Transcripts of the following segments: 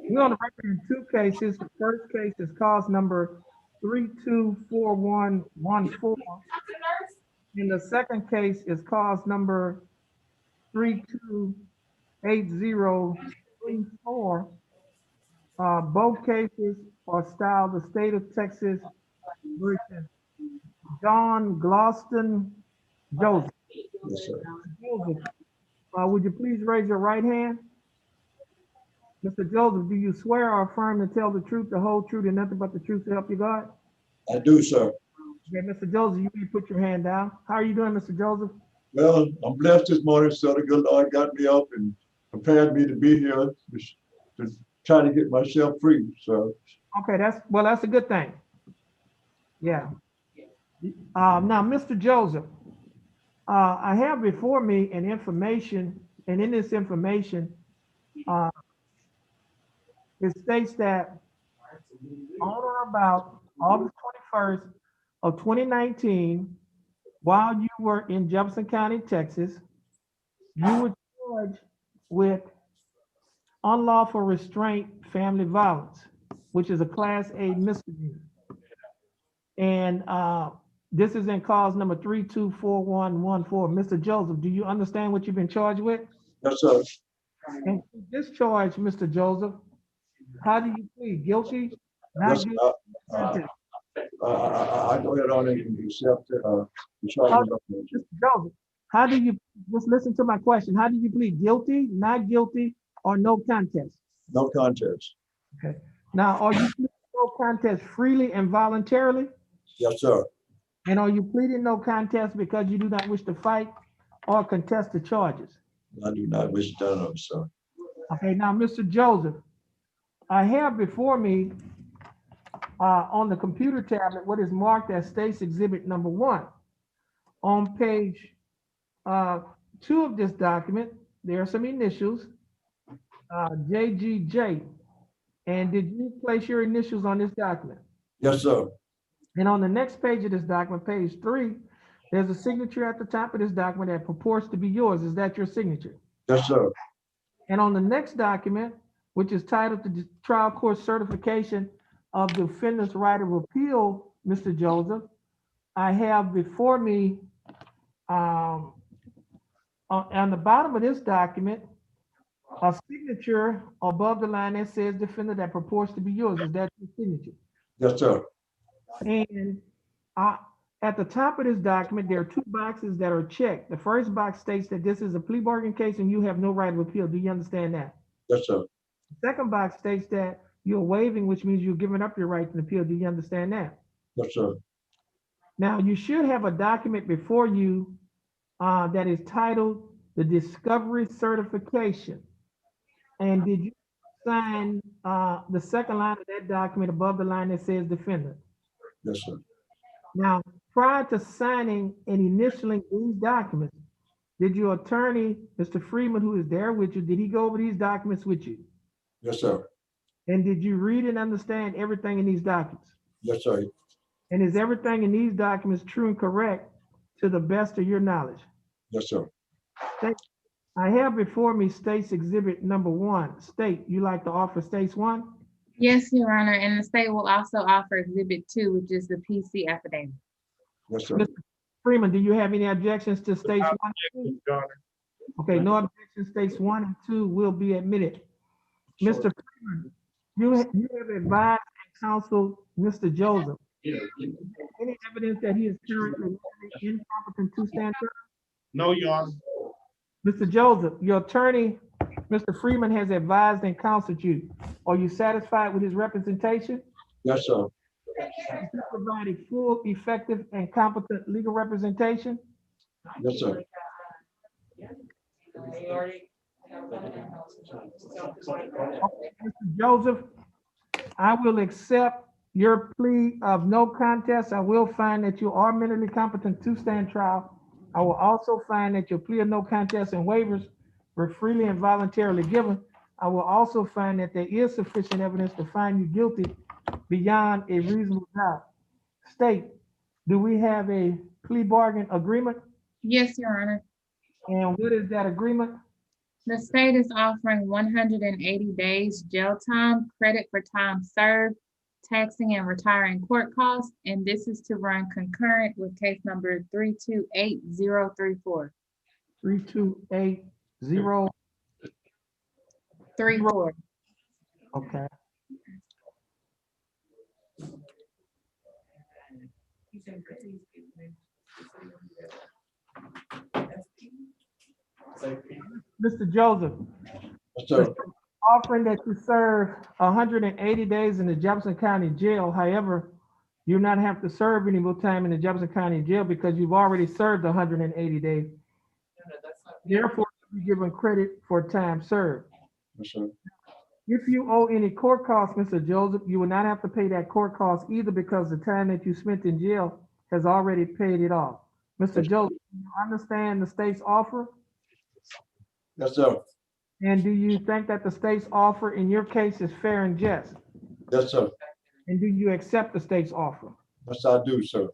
We're on the record in two cases. The first case is cause number 324114, and the second case is cause number 328034. Both cases are styled the state of Texas versus John Gloston Joseph. Yes, sir. Joseph, would you please raise your right hand? Mr. Joseph, do you swear or affirm to tell the truth, the whole truth, and nothing but the truth to help you God? I do, sir. Okay, Mr. Joseph, you may put your hand down. How are you doing, Mr. Joseph? Well, I'm blessed this morning, so the good Lord got me up and prepared me to be here to try to get myself free. So, Okay, that's a good thing. Yeah. Now, Mr. Joseph, I have before me an information, and in this information, uh, it states that on or about August 21st of 2019, while you were in Jefferson County, Texas, you were charged with unlawful restraint, family violence, which is a Class A misdemeanor. And this is in cause number 324114. Mr. Joseph, do you understand what you've been charged with? yes, sir. And to this charge, Mr. Joseph, how do you plead? Guilty? Not Yes, guilty? I go ahead on and accept the charges. Mr. Joseph, how do you, just listen to my question. How do you plead? Guilty, not guilty, or no contest? No contest. Okay. Now, are you pleading no contest freely and voluntarily? Yes, sir. And are you pleading no contest because you do not wish to fight or contest the charges? I do not wish to done them, sir. Okay, now, Mr. Joseph, I have before me on the computer tablet what is marked as State's Exhibit Number 1. On page 2 of this document, there are some initials, JGJ. And did you place your initials on this document? Yes, sir. And on the next page of this document, page 3, there's a signature at the top of this document that purports to be yours. Is that your signature? Yes, sir. And on the next document, which is titled the Trial Court Certification of Defendant's Right of Appeal, Mr. Joseph, I have before me, on the bottom of this document, a signature above the line that says defendant that purports to be yours. Is that your signature? Yes, sir. And at the top of this document, there are two boxes that are checked. The first box states that this is a plea bargain case and you have no right of appeal. Do you understand that? Yes, sir. The second box states that you're waiving, which means you're giving up your right to appeal. Do you understand that? Yes, sir. Now, you should have a document before you that is titled the Discovery Certification. And did you sign the second line of that document above the line that says defendant? Yes, sir. Now, prior to signing and initialing these documents, did your attorney, Mr. Freeman, who is there with you, did he go over these documents with you? Yes, sir. And did you read and understand everything in these documents? Yes, sir. And is everything in these documents true and correct to the best of your knowledge? Yes, sir. I have before me State's Exhibit Number 1. State, you like to offer State's 1? Yes, Your Honor, and the state will also offer Exhibit 2, which is the PC affidavit. Yes, sir. Mr. Freeman, do you have any objections to States 1 and 2? Okay, no objections. States 1 and 2 will be admitted. Mr. Freeman, you have advised and counseled Mr. Joseph. Any evidence that he is currently incompetent to stand trial? No, Your Honor. Mr. Joseph, your attorney, Mr. Freeman, has advised and counseled you. Are you satisfied with his representation? Yes, sir. Has he provided full, effective, and competent legal representation? Yes, sir. Mr. Joseph, I will accept your plea of no contest. I will find that you are mentally competent to stand trial. I will also find that your plea of no contest and waivers were freely and voluntarily given. I will also find that there is sufficient evidence to find you guilty beyond a reasonable doubt. State, do we have a plea bargain agreement? Yes, Your Honor. And what is that agreement? The state is offering 180 days jail time, credit for time served, taxing and retiring court costs, and this is to run concurrent with case number 328034. 3280. 34. Okay. Mr. Joseph, Yes, sir. offering that you serve 180 days in the Jefferson County Jail. However, you not have to serve any more time in the Jefferson County Jail because you've already served 180 days. Therefore, you're given credit for time served. Yes, sir. If you owe any court costs, Mr. Joseph, you will not have to pay that court cost either because the time that you spent in jail has already paid it off. Mr. Joseph, do you understand the state's offer? Yes, sir. And do you think that the state's offer in your case is fair and just? Yes, sir. And do you accept the state's offer? Yes, I do, sir.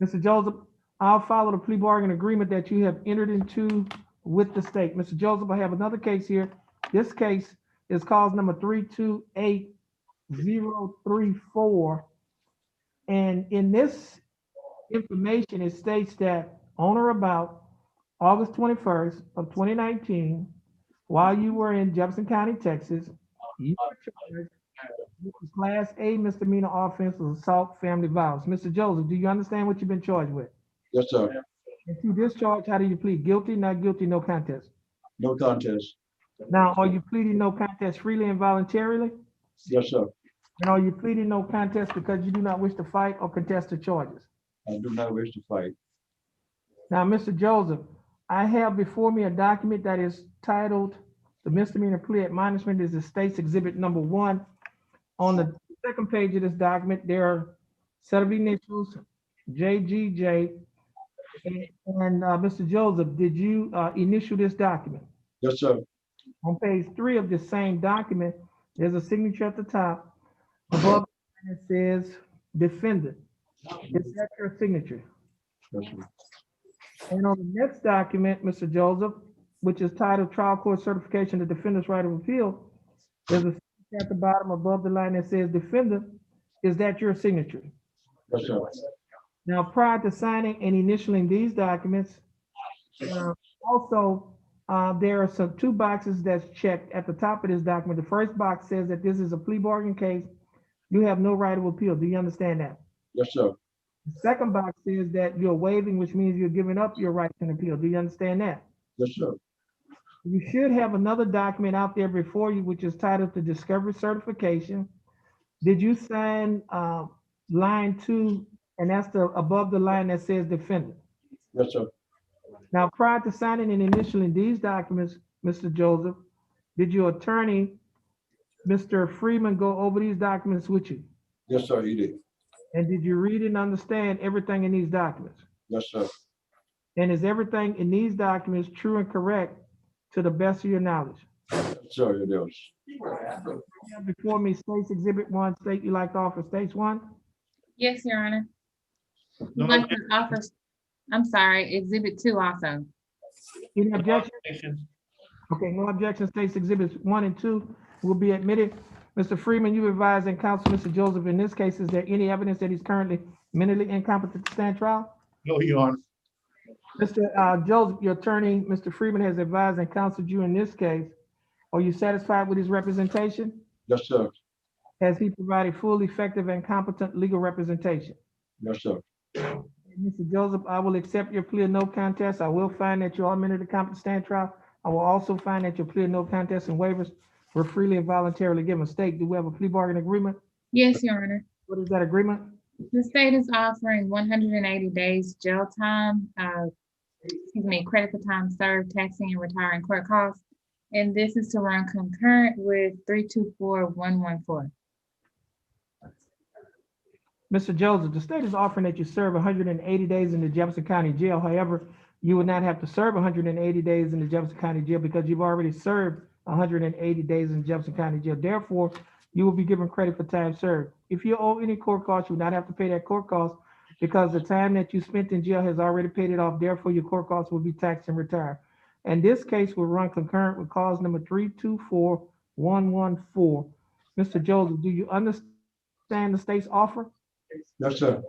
Mr. Joseph, I'll follow the plea bargain agreement that you have entered into with the state. Mr. Joseph, I have another case here. This case is cause number 328034. And in this information, it states that on or about August 21st of 2019, while you were in Jefferson County, Texas, you were charged with a Class A misdemeanor offense of assault, family violence. Mr. Joseph, do you understand what you've been charged with? Yes, sir. And to this charge, how do you plead? Guilty, not guilty, no contest. No contest. Now, are you pleading no contest freely and voluntarily? Yes, sir. And are you pleading no contest because you do not wish to fight or contest the charges? I do not wish to fight. Now, Mr. Joseph, I have before me a document that is titled the misdemeanor plea admonishment. Is the state's exhibit number 1. On the second page of this document, there are a set of initials, JGJ. And Mr. Joseph, did you initial this document? Yes, sir. On page 3 of this same document, there's a signature at the top. Above it says defendant. Is that your signature? Yes, sir. And on the next document, Mr. Joseph, which is titled Trial Court Certification of Defendant's Right of Appeal, there's a signature at the bottom above the line that says defendant. Is that your signature? Yes, sir. Now, prior to signing and initialing these documents, also, there are some 2 boxes that's checked at the top of this document. The first box says that this is a plea bargain case. You have no right of appeal. Do you understand that? Yes, sir. The second box says that you're waiving, which means you're giving up your right to an appeal. Do you understand that? Yes, sir. You should have another document out there before you, which is titled the discovery certification. Did you sign line 2, and that's the above the line that says defendant? Yes, sir. Now, prior to signing and initialing these documents, Mr. Joseph, did your attorney, Mr. Freeman, go over these documents with you? Yes, sir, he did. And did you read and understand everything in these documents? Yes, sir. And is everything in these documents true and correct to the best of your knowledge? Yes, sir, it is. Before me, State's Exhibit 1, state you like to offer State's 1? Yes, Your Honor. No We'd like to offer, I'm sorry, Exhibit 2 also. Any objection? objections. Okay, no objection. State's Exhibits 1 and 2 will be admitted. Mr. Freeman, you advise and counsel Mr. Joseph in this case. Is there any evidence that he's currently mentally incompetent to stand trial? No, Your Honor. Mr. Joseph, your attorney, Mr. Freeman, has advised and counseled you in this case. Are you satisfied with his representation? Yes, sir. Has he provided full, effective, and competent legal representation? Yes, sir. Mr. Joseph, I will accept your plea of no contest. I will find that you are mentally competent to stand trial. I will also find that your plea of no contest and waivers were freely and voluntarily given. State, do we have a plea bargain agreement? Yes, Your Honor. What is that agreement? The state is offering 180 days jail time, credit for time served, taxing and retiring court costs. And this is to run concurrent with 324114. Mr. Joseph, the state is offering that you serve 180 days in the Jefferson County Jail. However, you would not have to serve 180 days in the Jefferson County Jail because you've already served 180 days in Jefferson County Jail. Therefore, you will be given credit for time served. If you owe any court costs, you will not have to pay that court cost because the time that you spent in jail has already paid it off. Therefore, your court costs will be taxed and retired. And this case will run concurrent with cause number 324114. Mr. Joseph, do you understand the state's offer? Yes, sir.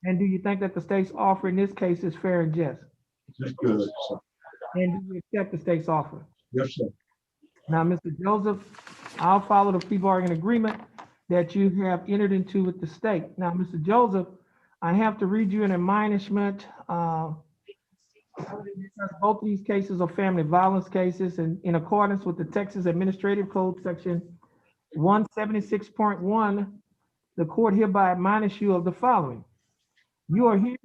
And do you think that the state's offer in this case is fair and just? Just good, sir. And do you accept the state's offer? Yes, sir. Now, Mr. Joseph, I'll follow the plea bargain agreement that you have entered into with the state. Now, Mr. Joseph, I have to read you an admonishment. Because both of these cases are family violence cases, and in accordance with the Texas Administrative Code, section 176.1, the court hereby admonish you of the following. You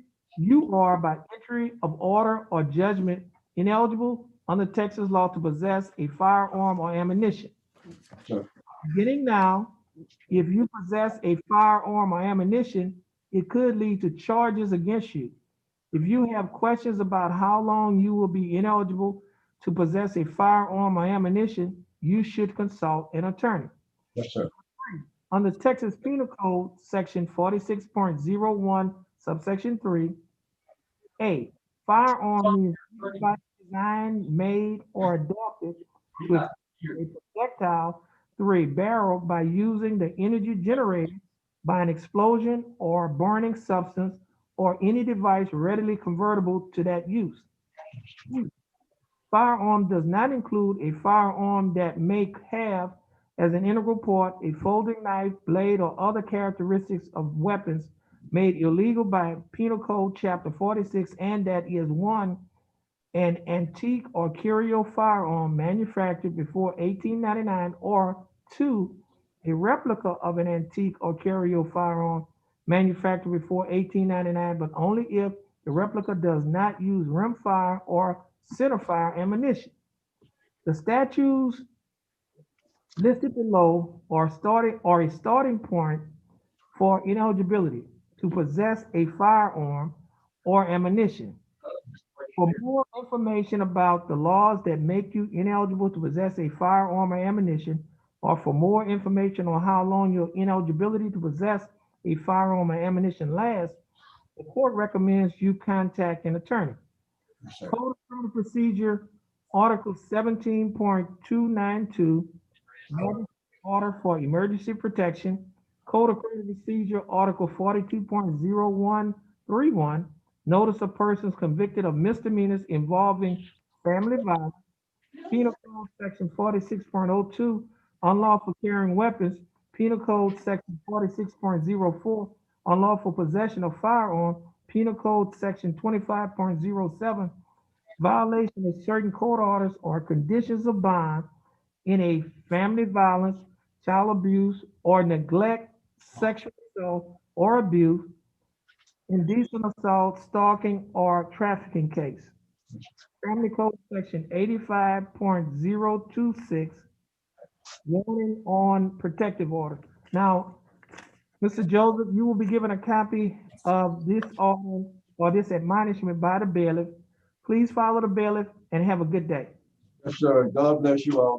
are by entry of order or judgment ineligible under Texas law to possess a firearm or ammunition. Sir. Beginning now, if you possess a firearm or ammunition, it could lead to charges against you. If you have questions about how long you will be ineligible to possess a firearm or ammunition, you should consult an attorney. Yes, sir. Under Texas Penal Code, section 46.01, subsection 3, A, firearm means any device designed, made, or adapted to execute a projectile through a barrel by using the energy generated by an explosion or burning substance or any device readily convertible to that use. Firearm does not include a firearm that may have as an integral part a folding knife, blade, or other characteristics of weapons made illegal by Penal Code Chapter 46, and that is one, an antique or curio firearm manufactured before 1899, or two, a replica of an antique or curio firearm manufactured before 1899, but only if the replica does not use rimfire or centerfire ammunition. The statutes listed below are a starting point for ineligibility to possess a firearm or ammunition. For more information about the laws that make you ineligible to possess a firearm or ammunition, or for more information on how long your ineligibility to possess a firearm or ammunition lasts, the court recommends you contact an attorney. Yes, sir. Code of Criminal Procedure, Article 17.292, Order for Emergency Protection. Code of Criminal Procedure, Article 42.0131, Notice of persons convicted of misdemeanors involving family violence. Penal Code Section 46.02, unlawful carrying weapons. Penal Code Section 46.04, unlawful possession of firearm. Penal Code Section 25.07, violation of certain court orders or conditions of bond in a family violence, child abuse, or neglect, sexual assault or abuse, indecent assault, stalking, or trafficking case. Family Code Section 85.026, warning on protective order. Now, Mr. Joseph, you will be given a copy of this order or this admonishment by the bailiff. Please follow the bailiff and have a good day. Yes, sir. God bless you all.